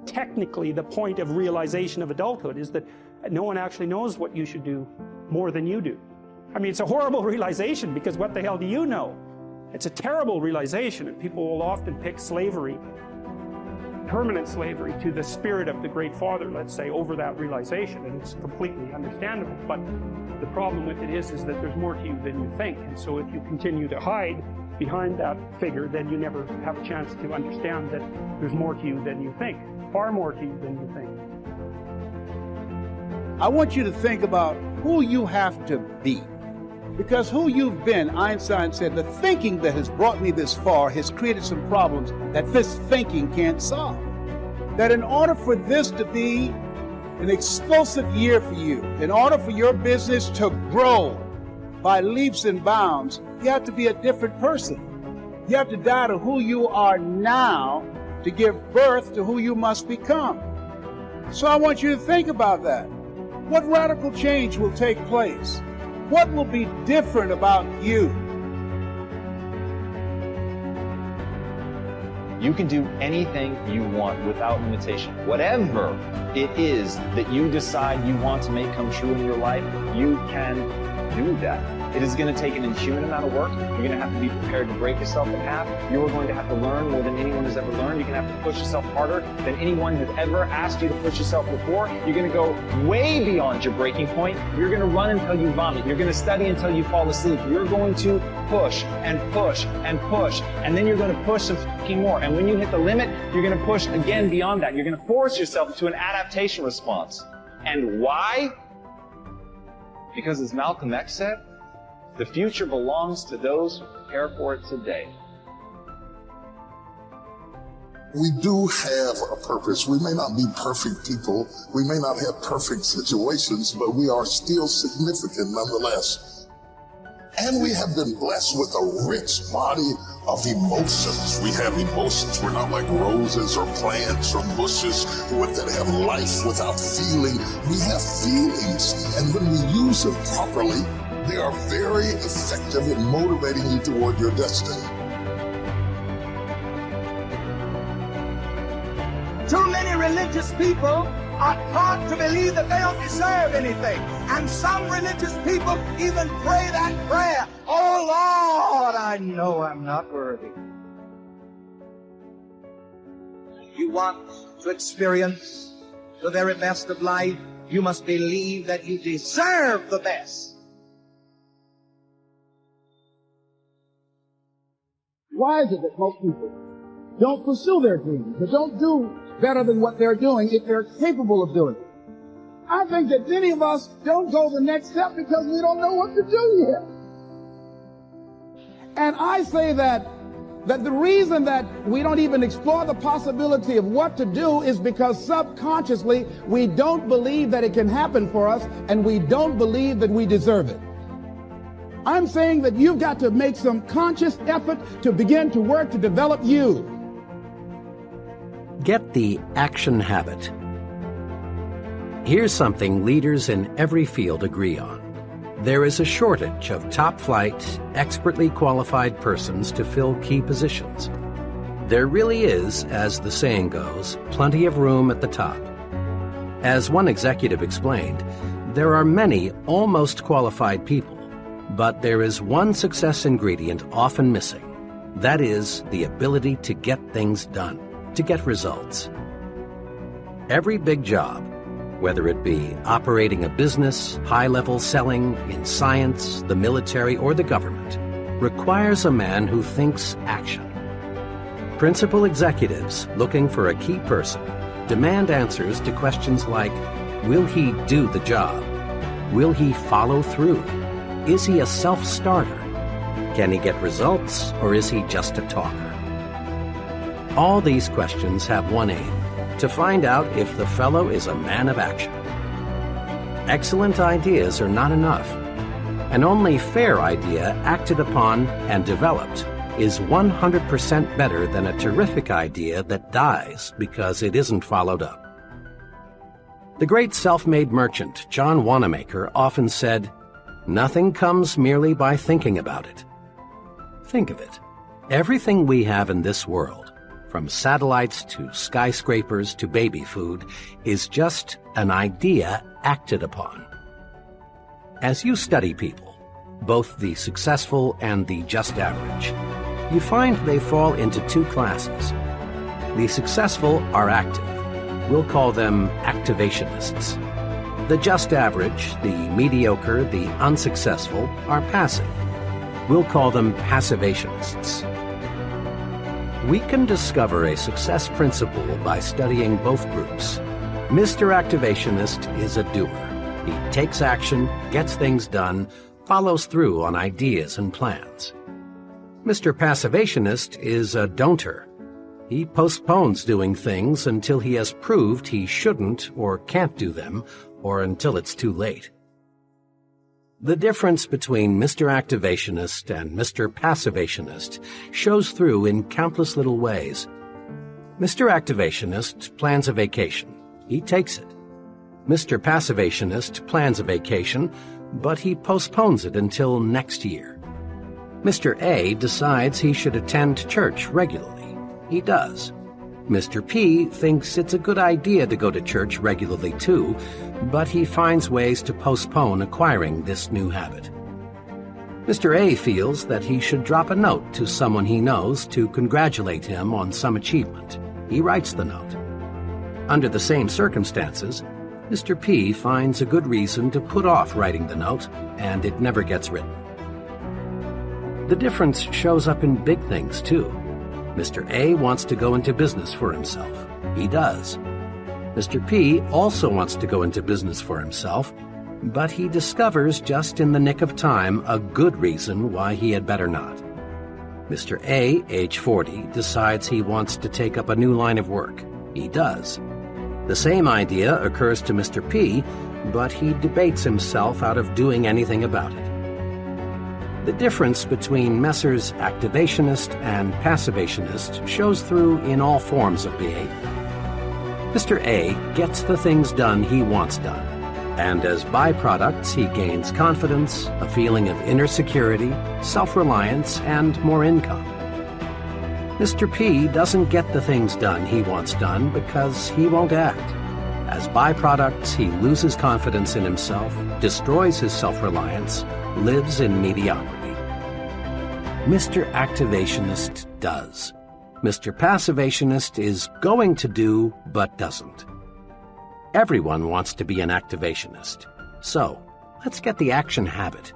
technically the point of realization of adulthood, is that no one actually knows what you should do more than you do. I mean, it's a horrible realization, because what the hell do you know? It's a terrible realization, and people will often pick slavery, permanent slavery, to the spirit of the Great Father, let's say, over that realization, and it's completely understandable. But the problem with it is that there's more to you than you think, and so if you continue to hide behind that figure, then you never have a chance to understand that there's more to you than you think, far more to you than you think. I want you to think about who you have to be. Because who you've been, Einstein said, the thinking that has brought me this far has created some problems that this thinking can't solve. That in order for this to be an explosive year for you, in order for your business to grow by leaps and bounds, you have to be a different person. You have to die to who you are now to give birth to who you must become. So I want you to think about that. What radical change will take place? What will be different about you? You can do anything you want without limitation. Whatever it is that you decide you want to make come true in your life, you can do that. It is going to take an inhuman amount of work. You're going to have to be prepared to break yourself in half. You are going to have to learn more than anyone has ever learned. You're going to have to push yourself harder than anyone has ever asked you to push yourself before. You're going to go way beyond your breaking point. You're going to run until you vomit. You're going to study until you fall asleep. You're going to push and push and push, and then you're going to push some fucking more. And when you hit the limit, you're going to push again beyond that. You're going to force yourself into an adaptation response. And why? Because as Malcolm X said, the future belongs to those who prepare for it today. We do have a purpose. We may not be perfect people. We may not have perfect situations, but we are still significant nonetheless. And we have been blessed with a rich body of emotions. We have emotions. We're not like roses or plants or bushes that have life without feeling. We have feelings, and when we use them properly, they are very effective in motivating you toward your destiny. Too many religious people are taught to believe that they don't deserve anything. And some religious people even pray that prayer, "Oh Lord, I know I'm not worthy." You want to experience the very best of life, you must believe that you deserve the best. Why is it that most people don't pursue their dreams, or don't do better than what they're doing if they're capable of doing it? I think that many of us don't go the next step because we don't know what to do yet. And I say that the reason that we don't even explore the possibility of what to do is because subconsciously we don't believe that it can happen for us, and we don't believe that we deserve it. I'm saying that you've got to make some conscious effort to begin to work to develop you. Get the action habit. Here's something leaders in every field agree on. There is a shortage of top-flight, expertly qualified persons to fill key positions. There really is, as the saying goes, plenty of room at the top. As one executive explained, there are many almost qualified people, but there is one success ingredient often missing. That is the ability to get things done, to get results. Every big job, whether it be operating a business, high-level selling, in science, the military, or the government, requires a man who thinks action. Principal executives looking for a key person demand answers to questions like, will he do the job? Will he follow through? Is he a self-starter? Can he get results, or is he just a talker? All these questions have one aim: to find out if the fellow is a man of action. Excellent ideas are not enough. An only fair idea acted upon and developed is 100% better than a terrific idea that dies because it isn't followed up. The great self-made merchant John Wanamaker often said, "Nothing comes merely by thinking about it." Think of it. Everything we have in this world, from satellites to skyscrapers to baby food, is just an idea acted upon. As you study people, both the successful and the just average, you find they fall into two classes. The successful are active. We'll call them activationists. The just average, the mediocre, the unsuccessful are passive. We'll call them passivationists. We can discover a success principle by studying both groups. Mr. Activationist is a doer. He takes action, gets things done, follows through on ideas and plans. Mr. Passivationist is a don'ter. He postpones doing things until he has proved he shouldn't or can't do them, or until it's too late. The difference between Mr. Activationist and Mr. Passivationist shows through in countless little ways. Mr. Activationist plans a vacation. He takes it. Mr. Passivationist plans a vacation, but he postpones it until next year. Mr. A decides he should attend church regularly. He does. Mr. P thinks it's a good idea to go to church regularly too, but he finds ways to postpone acquiring this new habit. Mr. A feels that he should drop a note to someone he knows to congratulate him on some achievement. He writes the note. Under the same circumstances, Mr. P finds a good reason to put off writing the note, and it never gets written. The difference shows up in big things too. Mr. A wants to go into business for himself. He does. Mr. P also wants to go into business for himself, but he discovers just in the nick of time a good reason why he had better not. Mr. A, age 40, decides he wants to take up a new line of work. He does. The same idea occurs to Mr. P, but he debates himself out of doing anything about it. The difference between Messrs. Activationist and Passivationist shows through in all forms of behavior. Mr. A gets the things done he wants done, and as byproducts he gains confidence, a feeling of inner security, self-reliance, and more income. Mr. P doesn't get the things done he wants done because he won't act. As byproducts, he loses confidence in himself, destroys his self-reliance, lives in mediocrity. Mr. Activationist does. Mr. Passivationist is going to do, but doesn't. Everyone wants to be an activationist. So, let's get the action habit.